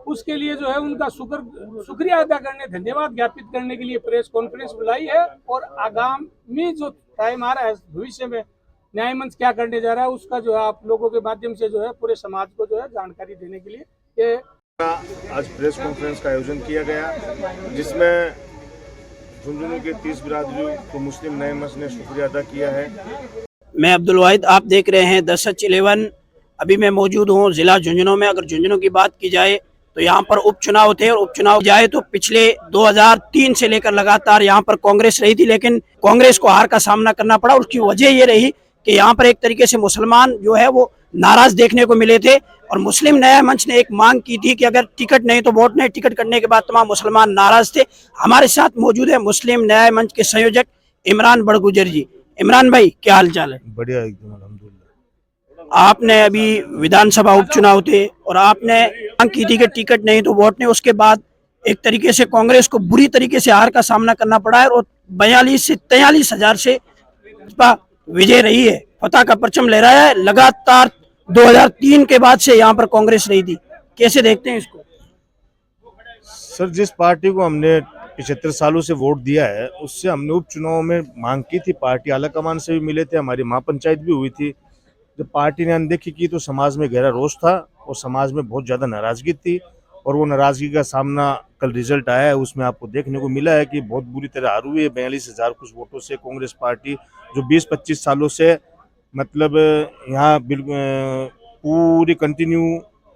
उसके लिए जो है उनका शुक्रिया अदा करने, धन्यवाद ज्ञापित करने के लिए प्रेस कॉन्फ्रेंस बुलाई है। और आगामी जो टाइम आ रहा है भविष्य में न्याय मंच क्या करने जा रहा है उसका जो है आप लोगों के माध्यम से जो है पूरे समाज को जो है जानकारी देने के लिए ये आज प्रेस कॉन्फ्रेंस का आयोजन किया गया, जिसमें झुंझुनू के 30 बिरादरियों को मुस्लिम न्याय मंच ने शुक्रिया अदा किया है। मैं अब्दुल वाहिद, आप देख रहे हैं 10/11। अभी मैं मौजूद हूँ जिला झुंझुनू में। अगर झुंझुनू की बात की जाए तो यहाँ पर उपचुनाव थे, और उपचुनाव जाए तो पिछले 2003 से लेकर लगातार यहाँ पर कांग्रेस रही थी, लेकिन कांग्रेस को हार का सामना करना पड़ा। उसकी वजह ये रही कि यहाँ पर एक तरीके से मुसलमान जो है वो नाराज देखने को मिले थे, और मुस्लिम न्याय मंच ने एक मांग की थी कि अगर टिकट नहीं तो वोट नहीं। टिकट करने के बाद तमाम मुसलमान नाराज थे। हमारे साथ मौजूद है मुस्लिम न्याय मंच के संयोजक इमरान बड़गुजर जी। इमरान भाई, क्या हाल चाल है? बढ़िया, एकदम अल्हम्दुलिल्लाह। आपने अभी विधानसभा उपचुनाव थे और आपने मांग की थी कि टिकट नहीं तो वोट नहीं। उसके बाद एक तरीके से कांग्रेस को बुरी तरीके से हार का सामना करना पड़ा है, और 42 से 43 हजार से विजय रही है, फतह का परचम ले रहा है। लगातार 2003 के बाद से यहाँ पर कांग्रेस रही थी। कैसे देखते हैं इसको? सर, जिस पार्टी को हमने 75 सालों से वोट दिया है, उससे हमने उपचुनाव में मांग की थी। पार्टी आला कमान से भी मिले थे, हमारी महापंचायत भी हुई थी। जब पार्टी ने अनदेखी की तो समाज में गहरा रोष था और समाज में बहुत ज़्यादा नाराजगी थी, और वो नाराजगी का सामना कल रिजल्ट आया है, उसमें आपको देखने को मिला है कि बहुत बुरी तरह हार हुई है। 42,000 कुछ वोटों से कांग्रेस पार्टी, जो 20-25 सालों से मतलब यहाँ बिल्कुल पूरी कंटिन्यू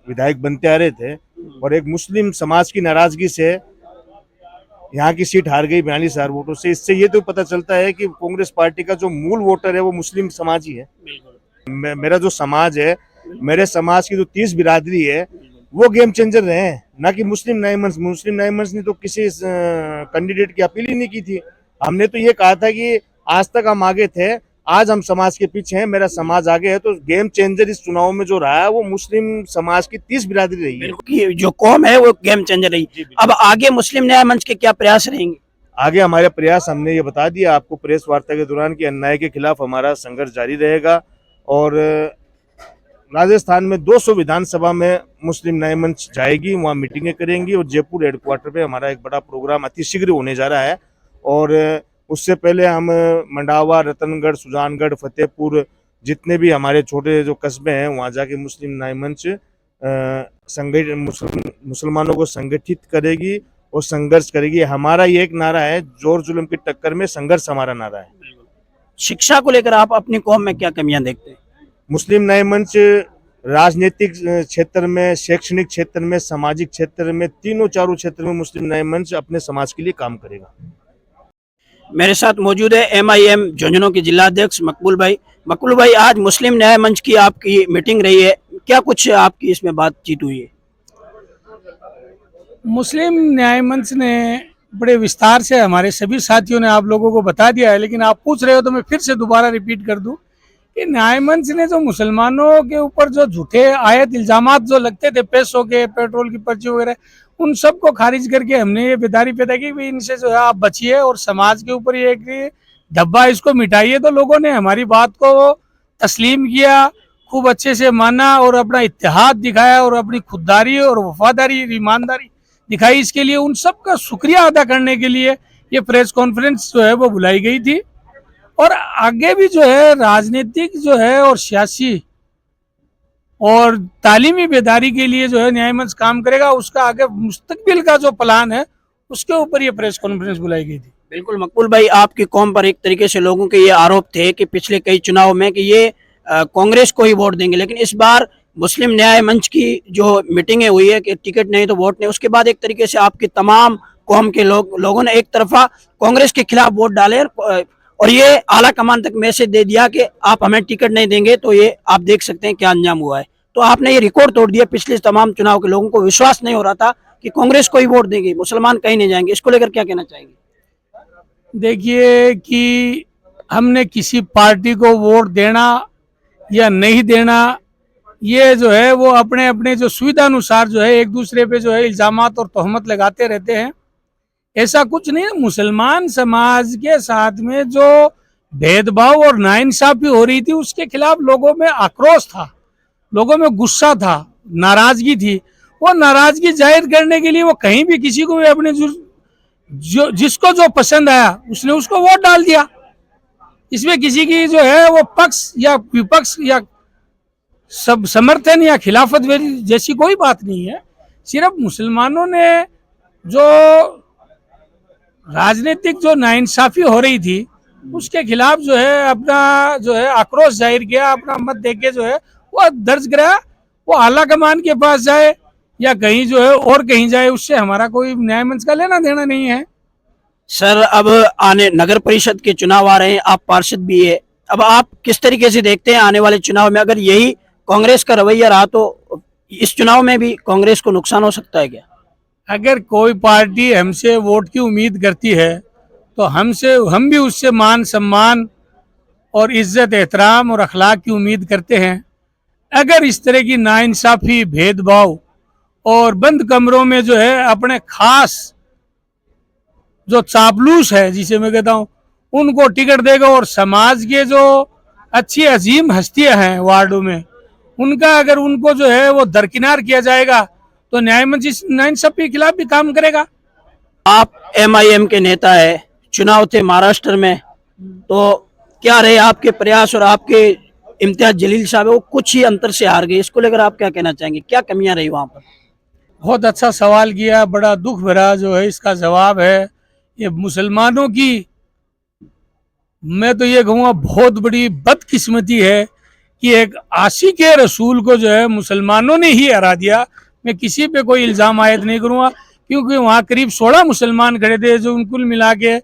विधायक बनते आ रहे थे, और एक मुस्लिम समाज की नाराजगी से यहाँ की सीट हार गई 42,000 वोटों से। इससे ये तो पता चलता है कि कांग्रेस पार्टी का जो मूल वोटर है वो मुस्लिम समाज ही है। मेरा जो समाज है, मेरे समाज की जो 30 बिरादरी है, वो गेम चेंजर रहे हैं, ना कि मुस्लिम न्याय मंच। मुस्लिम न्याय मंच ने तो किसी कैंडिडेट की अपील ही नहीं की थी। हमने तो ये कहा था कि आज तक हम आगे थे, आज हम समाज के पीछे हैं, मेरा समाज आगे है। तो गेम चेंजर इस चुनाव में जो रहा है वो मुस्लिम समाज की 30 बिरादरी रही है। जो कौम है वो गेम चेंजर रही। अब आगे मुस्लिम न्याय मंच के क्या प्रयास रहेंगे? आगे हमारे प्रयास, हमने ये बता दिया आपको प्रेस वार्ता के दौरान, कि अन्याय के खिलाफ हमारा संघर्ष जारी रहेगा। और राजस्थान में 200 विधानसभा में मुस्लिम न्याय मंच जाएगी, वहाँ मीटिंगें करेंगी, और जयपुर हेडक्वार्टर पे हमारा एक बड़ा प्रोग्राम अतिशीघ्र होने जा रहा है। और उससे पहले हम मंडावा, रतनगढ़, सुजानगढ़, फतेहपुर, जितने भी हमारे छोटे जो कस्बे हैं, वहाँ जाके मुस्लिम न्याय मंच मुसलमानों को संगठित करेगी और संघर्ष करेगी। हमारा ये एक नारा है, जोर जुल्म की टक्कर में संघर्ष हमारा नारा है। शिक्षा को लेकर आप अपनी कौम में क्या कमियां देखते हैं? मुस्लिम न्याय मंच राजनीतिक क्षेत्र में, शैक्षणिक क्षेत्र में, सामाजिक क्षेत्र में, तीनों चारों क्षेत्र में मुस्लिम न्याय मंच अपने समाज के लिए काम करेगा। मेरे साथ मौजूद है MIM झुंझुनू के जिला अध्यक्ष मकबूल भाई। मकबूल भाई, आज मुस्लिम न्याय मंच की आपकी मीटिंग रही है, क्या कुछ आपकी इसमें बातचीत हुई है? मुस्लिम न्याय मंच ने बड़े विस्तार से हमारे सभी साथियों ने आप लोगों को बता दिया है, लेकिन आप पूछ रहे हो तो मैं फिर से दोबारा रिपीट कर दूं कि न्याय मंच ने जो मुसलमानों के ऊपर जो झूठे आयत इल्जामात जो लगते थे, पैसों के, पेट्रोल की पर्ची वगैरह, उन सब को खारिज करके हमने ये बेदारी पैदा की कि इनसे जो है आप बचिए और समाज के ऊपर ये एक धब्बा इसको मिटाइए। तो लोगों ने हमारी बात को तस्लीम किया, खूब अच्छे से माना और अपना इत्तेहाद दिखाया और अपनी खुददारी और वफादारी, ईमानदारी दिखाई। इसके लिए उन सब का शुक्रिया अदा करने के लिए ये प्रेस कॉन्फ्रेंस जो है वो बुलाई गई थी। और आगे भी जो है राजनीतिक जो है और सियासी और तालीमी बेदारी के लिए जो है न्याय मंच काम करेगा। उसका आगे मुस्तकबिल का जो प्लान है उसके ऊपर ये प्रेस कॉन्फ्रेंस बुलाई गई थी। बिल्कुल मकबूल भाई, आपकी कौम पर एक तरीके से लोगों के ये आरोप थे कि पिछले कई चुनाव में कि ये कांग्रेस को ही वोट देंगे, लेकिन इस बार मुस्लिम न्याय मंच की जो मीटिंगें हुई है कि टिकट नहीं तो वोट नहीं, उसके बाद एक तरीके से आपकी तमाम कौम के लोगों ने एक तरफा कांग्रेस के खिलाफ वोट डाले, और ये आला कमान तक मैसेज दे दिया कि आप हमें टिकट नहीं देंगे। तो ये आप देख सकते हैं क्या अंजाम हुआ है। तो आपने ये रिकॉर्ड तोड़ दिया। पिछले तमाम चुनाव के लोगों को विश्वास नहीं हो रहा था कि कांग्रेस को ही वोट देंगे, मुसलमान कहीं नहीं जाएंगे। इसको लेकर क्या कहना चाहेंगे? देखिए कि हमने किसी पार्टी को वोट देना या नहीं देना, ये जो है वो अपने अपने जो सुविधा अनुसार जो है एक दूसरे पे जो है इल्जामात और तोहमत लगाते रहते हैं। ऐसा कुछ नहीं है। मुसलमान समाज के साथ में जो भेदभाव और नाइंसाफी हो रही थी उसके खिलाफ लोगों में आक्रोश था, लोगों में गुस्सा था, नाराजगी थी। वो नाराजगी जाहिर करने के लिए वो कहीं भी किसी को भी अपने जिसको जो पसंद आया उसने उसको वोट डाल दिया। इसमें किसी की जो है वो पक्ष या विपक्ष या सब समर्थन या खिलाफत जैसी कोई बात नहीं है। सिर्फ मुसलमानों ने जो राजनीतिक जो नाइंसाफी हो रही थी उसके खिलाफ जो है अपना जो है आक्रोश जाहिर किया, अपना मत देके जो है वो दर्ज कराया। वो आला कमान के पास जाए या कहीं जो है और कहीं जाए, उससे हमारा कोई न्याय मंच का लेना देना नहीं है। सर, अब आने नगर परिषद के चुनाव आ रहे हैं, आप पार्षद भी है, अब आप किस तरीके से देखते हैं आने वाले चुनाव में? अगर यही कांग्रेस का रवैया रहा तो इस चुनाव में भी कांग्रेस को नुकसान हो सकता है क्या? अगर कोई पार्टी हमसे वोट की उम्मीद करती है तो हम भी उससे मान सम्मान और इज्जत एहतराम और अखलाक की उम्मीद करते हैं। अगर इस तरह की नाइंसाफी, भेदभाव और बंद कमरों में जो है अपने खास जो चापलूस है जिसे मैं कहता हूँ उनको टिकट देगा और समाज के जो अच्छी अजीम हस्तियां हैं वार्डों में उनका अगर उनको जो है वो दरकिनार किया जाएगा तो न्याय मंच इस नाइंसाफी के खिलाफ भी काम करेगा। आप MIM के नेता है, चुनाव थे महाराष्ट्र में, तो क्या रहे आपके प्रयास? और आपके इम्तियाज जलील साहब है वो कुछ ही अंतर से हार गए, इसको लेकर आप क्या कहना चाहेंगे? क्या कमियां रही वहां पर? बहुत अच्छा सवाल किया, बड़ा दुख भरा जो है इसका जवाब है। ये मुसलमानों की, मैं तो ये कहूँगा बहुत बड़ी बदकिस्मती है कि एक आशिक रसूल को जो है मुसलमानों ने ही हरा दिया। मैं किसी पे कोई इल्ज़ाम आयद नहीं करूँगा क्योंकि वहाँ करीब 16 मुसलमान खड़े थे जो कुल मिला के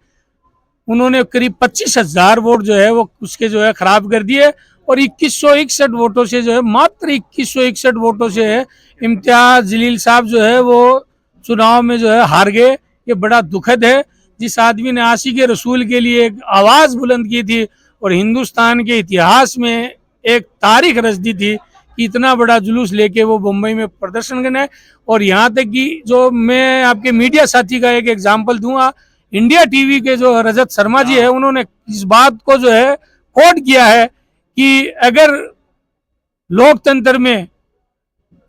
उन्होंने करीब 25,000 वोट जो है वो उसके जो है खराब कर दिए और 2161 वोटों से जो है, मात्र 2161 वोटों से है इम्तियाज जलील साहब जो है वो चुनाव में जो है हार गए। ये बड़ा दुखद है। जिस आदमी ने आशिक रसूल के लिए एक आवाज़ बुलंद की थी और हिंदुस्तान के इतिहास में एक तारीख रच दी थी कि इतना बड़ा जुलूस लेके वो मुंबई में प्रदर्शन करना है। और यहाँ तक कि जो मैं आपके मीडिया साथी का एक एग्जाम्पल दूंगा, इंडिया टीवी के जो रजत शर्मा जी है उन्होंने इस बात को जो है कोट किया है कि अगर लोकतंत्र में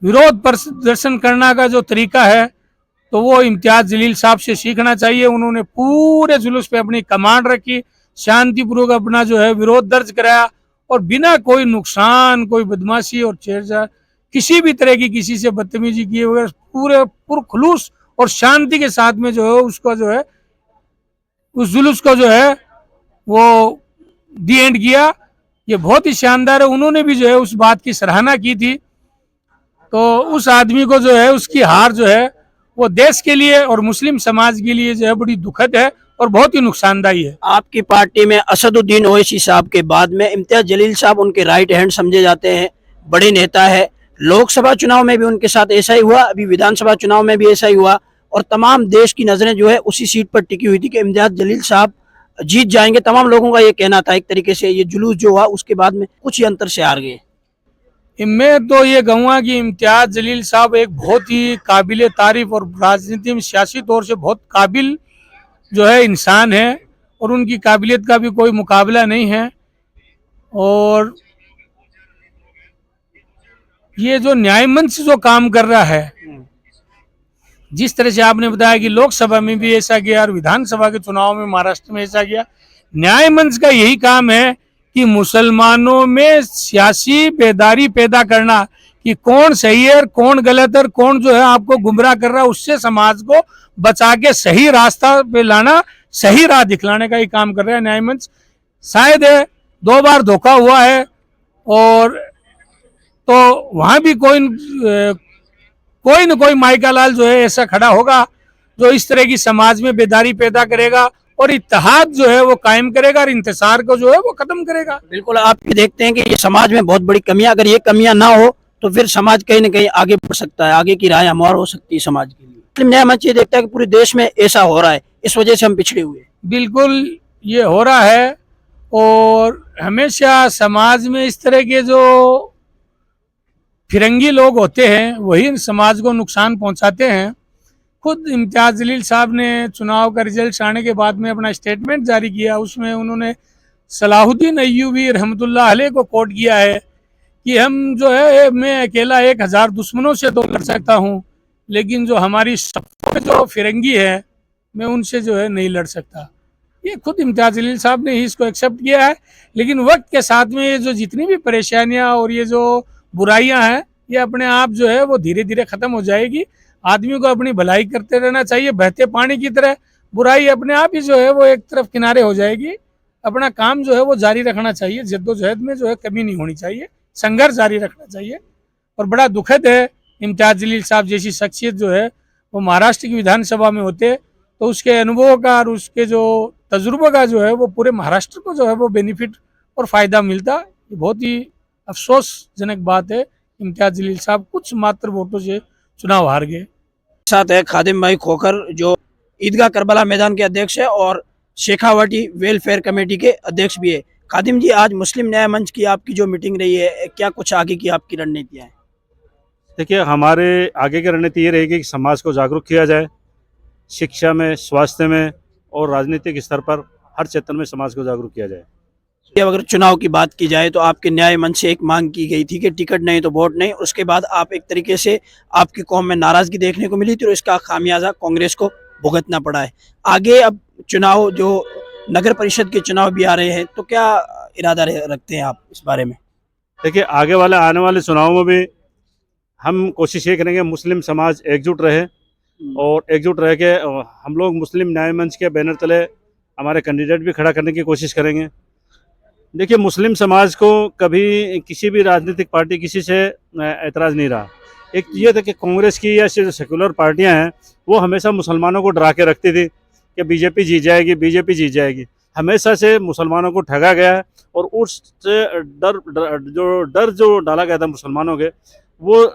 विरोध प्रदर्शन करने का जो तरीका है तो वो इम्तियाज जलील साहब से सीखना चाहिए। उन्होंने पूरे जुलूस पे अपनी कमांड रखी, शांतिपूर्वक अपना जो है विरोध दर्ज कराया और बिना कोई नुकसान, कोई बदमाशी और छेड़छाड़, किसी भी तरह की किसी से बदतमीजी किए बगैर पूरे पुरखुलूस और शांति के साथ में जो है उसको जो है उस जुलूस को जो है वो दी एंड किया। ये बहुत ही शानदार है। उन्होंने भी जो है उस बात की सराहना की थी। तो उस आदमी को जो है उसकी हार जो है वो देश के लिए और मुस्लिम समाज के लिए जो है बड़ी दुखद है और बहुत ही नुकसानदायी है। आपकी पार्टी में असदुद्दीन ओवैसी साहब के बाद में इम्तियाज जलील साहब उनके राइट हैंड समझे जाते हैं, बड़े नेता है। लोकसभा चुनाव में भी उनके साथ ऐसा ही हुआ, अभी विधानसभा चुनाव में भी ऐसा ही हुआ और तमाम देश की नजरें जो है उसी सीट पर टिकी हुई थी कि इम्तियाज जलील साहब जीत जाएंगे। तमाम लोगों का ये कहना था। एक तरीके से ये जुलूस जो हुआ उसके बाद में कुछ ही अंतर से हार गए। मैं तो ये कहूँगा कि इम्तियाज जलील साहब एक बहुत ही काबिल तारीफ और राजनीति में सियासी तौर से बहुत काबिल जो है इंसान है और उनकी काबिलियत का भी कोई मुकाबला नहीं है। और ये जो न्याय मंच जो काम कर रहा है, जिस तरह से आपने बताया कि लोकसभा में भी ऐसा किया और विधानसभा के चुनाव में महाराष्ट्र में ऐसा किया, न्याय मंच का यही काम है कि मुसलमानों में सियासी बेदारी पैदा करना कि कौन सही है और कौन गलत है और कौन जो है आपको गुमराह कर रहा है, उससे समाज को बचा के सही रास्ता पे लाना, सही राह दिखलाने का ही काम कर रहा है न्याय मंच। शायद 2 बार धोखा हुआ है और तो वहां भी कोई न कोई माइका लाल जो है ऐसा खड़ा होगा जो इस तरह की समाज में बेदारी पैदा करेगा और इत्तेहाद जो है वो कायम करेगा और इंतसार को जो है वो खत्म करेगा। बिल्कुल, आप ये देखते हैं कि ये समाज में बहुत बड़ी कमियां, अगर ये कमियां ना हो तो फिर समाज कहीं ना कहीं आगे बढ़ सकता है, आगे की राह हमवार हो सकती है समाज के लिए। मुस्लिम न्याय मंच ये देखता है कि पूरे देश में ऐसा हो रहा है, इस वजह से हम पिछड़े हुए। बिल्कुल ये हो रहा है और हमेशा समाज में इस तरह के जो फिरंगी लोग होते हैं वही समाज को नुकसान पहुंचाते हैं। खुद इम्तियाज जलील साहब ने चुनाव का रिजल्ट आने के बाद में अपना स्टेटमेंट जारी किया, उसमें उन्होंने सलाहुद्दीन अय्यूबी रहमतुल्लाह अलैह को कोट किया है कि हम जो है मैं अकेला 1000 दुश्मनों से तो लड़ सकता हूँ लेकिन जो हमारी सपा में जो फिरंगी है, मैं उनसे जो है नहीं लड़ सकता। ये खुद इम्तियाज जलील साहब ने ही इसको एक्सेप्ट किया है। लेकिन वक्त के साथ में ये जो जितनी भी परेशानियां और ये जो बुराइयां हैं, ये अपने आप जो है वो धीरे धीरे खत्म हो जाएगी। आदमी को अपनी भलाई करते रहना चाहिए, बहते पानी की तरह। बुराई अपने आप ही जो है वो एक तरफ किनारे हो जाएगी। अपना काम जो है वो जारी रखना चाहिए, जद्दोजहद में जो है कमी नहीं होनी चाहिए, संघर्ष जारी रखना चाहिए। और बड़ा दुखद है, इम्तियाज जलील साहब जैसी शख्सियत जो है वो महाराष्ट्र की विधानसभा में होते तो उसके अनुभव का और उसके जो तजुर्बे का जो है वो पूरे महाराष्ट्र को जो है वो बेनिफिट और फायदा मिलता। ये बहुत ही अफसोसजनक बात है, इम्तियाज जलील साहब कुछ मात्र वोटों से चुनाव हार गए। साथ है खादिम भाई खोखर, जो ईदगाह करबला मैदान के अध्यक्ष है और शेखावटी वेलफेयर कमेटी के अध्यक्ष भी है। खादिम जी, आज मुस्लिम न्याय मंच की आपकी जो मीटिंग रही है, क्या कुछ आगे की आपकी रणनीतियाँ हैं? देखिए, हमारे आगे की रणनीति ये रहेगी कि समाज को जागरूक किया जाए, शिक्षा में, स्वास्थ्य में और राजनीतिक स्तर पर हर क्षेत्र में समाज को जागरूक किया जाए। ये अगर चुनाव की बात की जाए तो आपके न्याय मंच से एक मांग की गई थी कि टिकट नहीं तो वोट नहीं। उसके बाद आप एक तरीके से आपकी कौम में नाराजगी देखने को मिली थी और इसका खामियाजा कांग्रेस को भुगतना पड़ा है। आगे अब चुनाव, जो नगर परिषद के चुनाव भी आ रहे हैं, तो क्या इरादा रखते हैं आप इस बारे में? देखिए, आने वाले चुनावों में भी हम कोशिश ये करेंगे मुस्लिम समाज एकजुट रहे और एकजुट रह के हम लोग मुस्लिम न्याय मंच के बैनर तले हमारे कैंडिडेट भी खड़ा करने की कोशिश करेंगे। देखिए, मुस्लिम समाज को कभी किसी भी राजनीतिक पार्टी किसी से एतराज़ नहीं रहा। एक ये था कि कांग्रेस की या जो सेकुलर पार्टियां हैं वो हमेशा मुसलमानों को डरा के रखती थी कि बीजेपी जीत जाएगी, बीजेपी जीत जाएगी। हमेशा से मुसलमानों को ठगा गया है और उससे डर जो डाला गया था मुसलमानों के, वो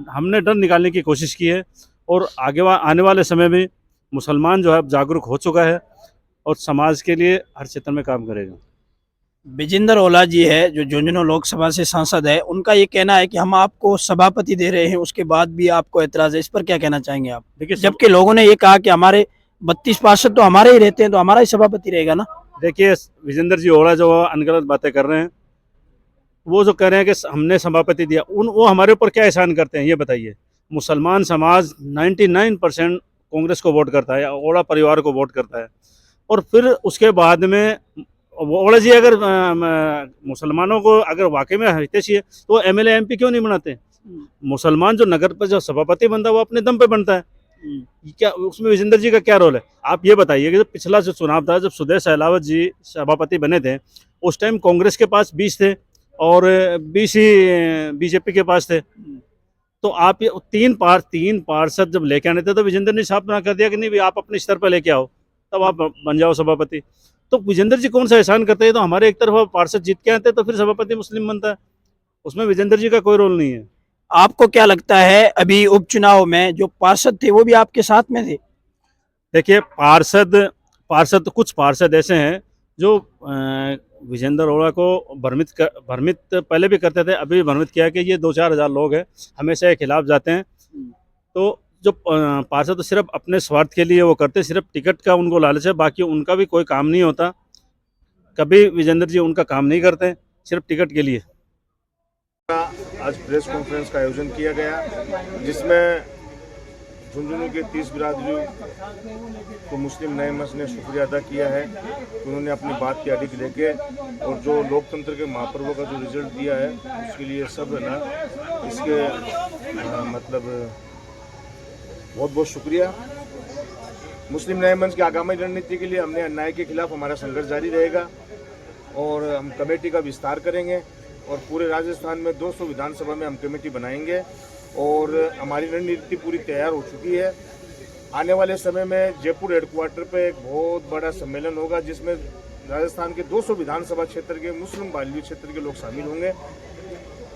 हमने डर निकालने की कोशिश की है। और आने वाले समय में मुसलमान जो है अब जागरूक हो चुका है और समाज के लिए हर क्षेत्र में काम करेगा। विजेंद्र ओला जी है, जो झुंझुनू लोकसभा से सांसद है, उनका ये कहना है कि हम आपको सभापति दे रहे हैं, उसके बाद भी आपको ऐतराज है। इस पर क्या कहना चाहेंगे आप? देखिए, जबकि लोगों ने ये कहा कि हमारे 32 पार्षद तो हमारे ही रहते हैं, तो हमारा ही सभापति रहेगा ना। देखिए, विजेंद्र जी ओला जो अनगलत बातें कर रहे हैं, वो जो कह रहे हैं कि हमने सभापति दिया, वो हमारे ऊपर क्या एहसान करते हैं ये बताइए। मुसलमान समाज 99% कांग्रेस को वोट करता है, ओला परिवार को वोट करता है। और फिर उसके बाद में ओला जी अगर मुसलमानों को अगर वाकई में हितैषी है तो एमएलए एमपी क्यों नहीं बनाते? मुसलमान जो नगर पर जो सभापति बनता है वो अपने दम पे बनता है। क्या उसमें विजेंद्र जी का क्या रोल है? आप ये बताइए कि जब पिछला जो चुनाव था, जब सुदेश सहलावत जी सभापति बने थे, उस टाइम कांग्रेस के पास 20 थे और 20 ही बीजेपी के पास थे। तो आप ये तीन पार्षद जब लेके आने थे तो विजेंद्र ने साफ ना कर दिया कि नहीं, आप अपने स्तर पर लेके आओ, तब आप बन जाओ सभापति। तो विजेंद्र जी कौन सा एहसान करते हैं? तो हमारे एक तरफ पार्षद जीत के आते तो फिर सभापति मुस्लिम बनता है, उसमें विजेंद्र जी का कोई रोल नहीं है। आपको क्या लगता है, अभी उपचुनाव में जो पार्षद थे वो भी आपके साथ में थे? देखिए, पार्षद कुछ पार्षद ऐसे हैं जो विजेंद्र ओला को भ्रमित पहले भी करते थे, अभी भी भ्रमित किया कि ये 2-4 हज़ार लोग हैं, हमेशा ये खिलाफ जाते हैं। तो जो पार्षद तो सिर्फ अपने स्वार्थ के लिए वो करते, सिर्फ टिकट का उनको लालच है, बाकी उनका भी कोई काम नहीं होता। कभी विजेंद्र जी उनका काम नहीं करते, सिर्फ टिकट के लिए। आज प्रेस कॉन्फ्रेंस का आयोजन किया गया, जिसमें झुंझुनू के 30 बिरादरियों को मुस्लिम न्याय मंच ने शुक्रिया अदा किया है कि उन्होंने अपनी बात की अड़िग लेके और जो लोकतंत्र के महापर्व का जो रिजल्ट दिया है उसके लिए सब है ना, इसके मतलब बहुत बहुत शुक्रिया। मुस्लिम न्याय मंच की आगामी रणनीति के लिए हमने अन्याय के खिलाफ हमारा संघर्ष जारी रहेगा और हम कमेटी का विस्तार करेंगे और पूरे राजस्थान में 200 विधानसभा में हम कमेटी बनाएंगे और हमारी रणनीति पूरी तैयार हो चुकी है। आने वाले समय में जयपुर हेडक्वार्टर पे एक बहुत बड़ा सम्मेलन होगा, जिसमें राजस्थान के 200 विधानसभा क्षेत्र के मुस्लिम बाहुल्य क्षेत्र के लोग शामिल होंगे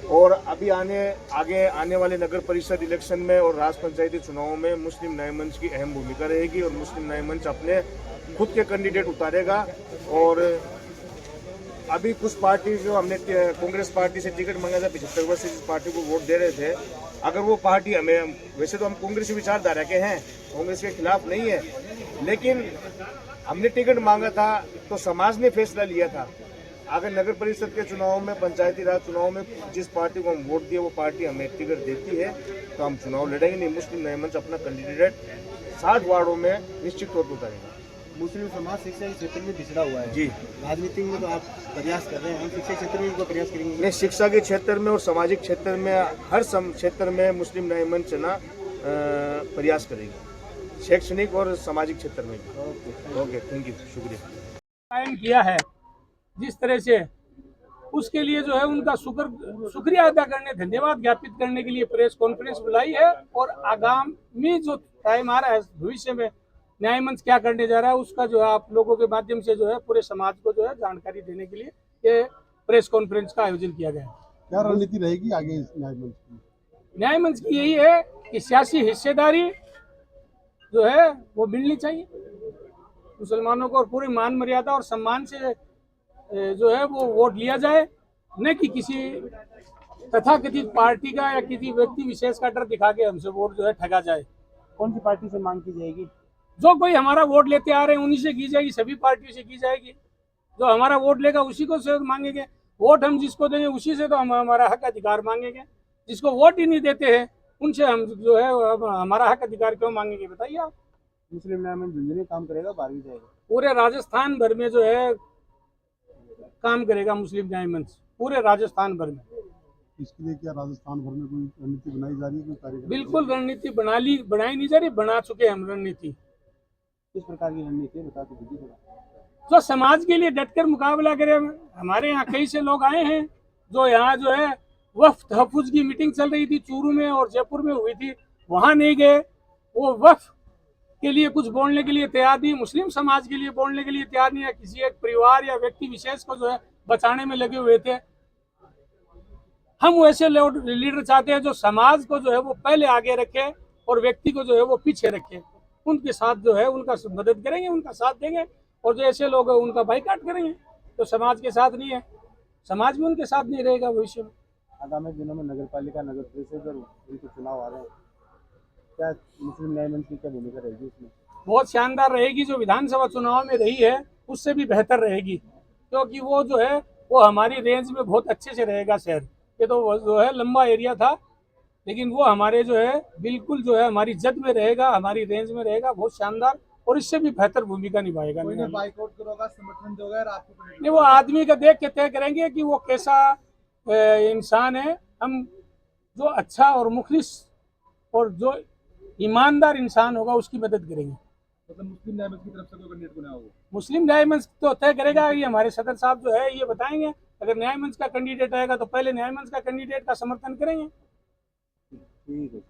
और अभी आगे आने वाले नगर परिषद इलेक्शन में और राज पंचायती चुनावों में मुस्लिम न्याय मंच की अहम भूमिका रहेगी और मुस्लिम न्याय मंच अपने खुद के कैंडिडेट उतारेगा। और अभी कुछ पार्टी जो हमने कांग्रेस पार्टी से टिकट मांगा था, 75 वर्ष से जिस पार्टी को वोट दे रहे थे, अगर वो पार्टी हमें, वैसे तो हम कांग्रेस विचारधारा के हैं, कांग्रेस के खिलाफ नहीं है, लेकिन हमने टिकट मांगा था तो समाज ने फैसला लिया था अगर नगर परिषद के चुनाव में, पंचायती राज चुनाव में जिस पार्टी को हम वोट दिए वो पार्टी हमें टिकट देती है तो हम चुनाव लड़ेंगे, नहीं मुस्लिम न्याय मंच अपना कैंडिडेट 60 वार्डों में निश्चित तौर पर उतारेगा। मुस्लिम समाज शिक्षा के क्षेत्र में पिछड़ा हुआ है जी, राजनीति में तो आप प्रयास कर रहे हैं, हम शिक्षा क्षेत्र में भी कोई प्रयास करेंगे? नहीं, शिक्षा के क्षेत्र में और सामाजिक क्षेत्र में, हर क्षेत्र में मुस्लिम न्याय मंच ना प्रयास करेगी, शैक्षणिक और सामाजिक क्षेत्र में भी। ओके, थैंक यू, शुक्रिया। कायम किया है जिस तरह से, उसके लिए जो है उनका शुक्रिया अदा करने, धन्यवाद ज्ञापित करने के लिए प्रेस कॉन्फ्रेंस बुलाई है। और आगामी जो टाइम आ रहा है भविष्य में न्याय मंच क्या करने जा रहा है उसका जो है आप लोगों के माध्यम से जो है पूरे समाज को जो है जानकारी देने के लिए ये प्रेस कॉन्फ्रेंस का आयोजन किया गया है। क्या रणनीति रहेगी आगे इस न्याय मंच की? न्याय मंच की यही है कि सियासी हिस्सेदारी जो है वो मिलनी चाहिए मुसलमानों को, और पूरी मान मर्यादा और सम्मान से जो है वो वोट लिया जाए, न कि किसी तथाकथित पार्टी का या किसी व्यक्ति विशेष का डर दिखा के हमसे वोट जो है ठगा जाए। कौन सी पार्टी से मांग की जाएगी? जो कोई हमारा वोट लेते आ रहे हैं उन्हीं से की जाएगी, सभी पार्टियों से की जाएगी। जो हमारा वोट लेगा उसी को से मांगेंगे, वोट हम जिसको देंगे उसी से तो हम हमारा हक अधिकार मांगेंगे। जिसको वोट ही नहीं देते हैं उनसे हम जो है हमारा हक अधिकार क्यों मांगेंगे, बताइए आप। मुस्लिम न्याय मंच झुंझुनू काम करेगा, बाहर भी जाएगा? पूरे राजस्थान भर में जो है काम करेगा मुस्लिम न्याय मंच, पूरे राजस्थान भर में। इसके लिए क्या राजस्थान भर में कोई रणनीति बनाई जा रही है, कोई कार्यक्रम? बिल्कुल रणनीति बनाई नहीं जा रही, बना चुके हम रणनीति। किस प्रकार की रणनीति है बता तो दीजिए थोड़ा। जो समाज के लिए डटकर मुकाबला करे। हमारे यहाँ कई से लोग आए हैं जो यहाँ जो है वक्फ तहफ़्फ़ुज़ की मीटिंग चल रही थी, चूरू में और जयपुर में हुई थी, वहाँ नहीं गए। वो वक्फ के लिए कुछ बोलने के लिए तैयार नहीं, मुस्लिम समाज के लिए बोलने के लिए तैयार नहीं है, किसी एक परिवार या व्यक्ति विशेष को जो है बचाने में लगे हुए थे। हम वैसे लीडर चाहते हैं जो समाज को जो है वो पहले आगे रखे और व्यक्ति को जो है वो पीछे रखे। उनके साथ जो है उनका मदद करेंगे, उनका साथ देंगे, और जो ऐसे लोग हैं उनका बाइकाट करेंगे तो समाज के साथ नहीं है, समाज भी उनके साथ नहीं रहेगा भविष्य में। आगामी दिनों में नगर पालिका, नगर परिषद और उनके चुनाव आ रहे हैं, क्या मुस्लिम न्याय मंच की क्या भूमिका रहेगी इसमें? बहुत शानदार रहेगी, जो विधानसभा चुनाव में रही है उससे भी बेहतर रहेगी, क्योंकि वो जो है वो हमारी रेंज में बहुत अच्छे से रहेगा। शहर ये तो जो है लंबा एरिया था, लेकिन वो हमारे जो है बिल्कुल जो है हमारी जद में रहेगा, हमारी रेंज में रहेगा, बहुत शानदार, और इससे भी बेहतर भूमिका निभाएगा। बाइकआउट करोगा, समर्थन दोगे और आपको नहीं, वो आदमी का देख के तय करेंगे कि वो कैसा इंसान है। हम जो अच्छा और मुखलिस और जो ईमानदार इंसान होगा उसकी मदद करेंगे। मतलब मुस्लिम न्याय मंच की तरफ से कोई कैंडिडेट को ना होगा? मुस्लिम न्याय मंच तो तय करेगा, ये हमारे सदर साहब जो है ये बताएंगे। अगर न्याय मंच का कैंडिडेट आएगा तो पहले न्याय मंच का कैंडिडेट का समर्थन करेंगे। ठीक है।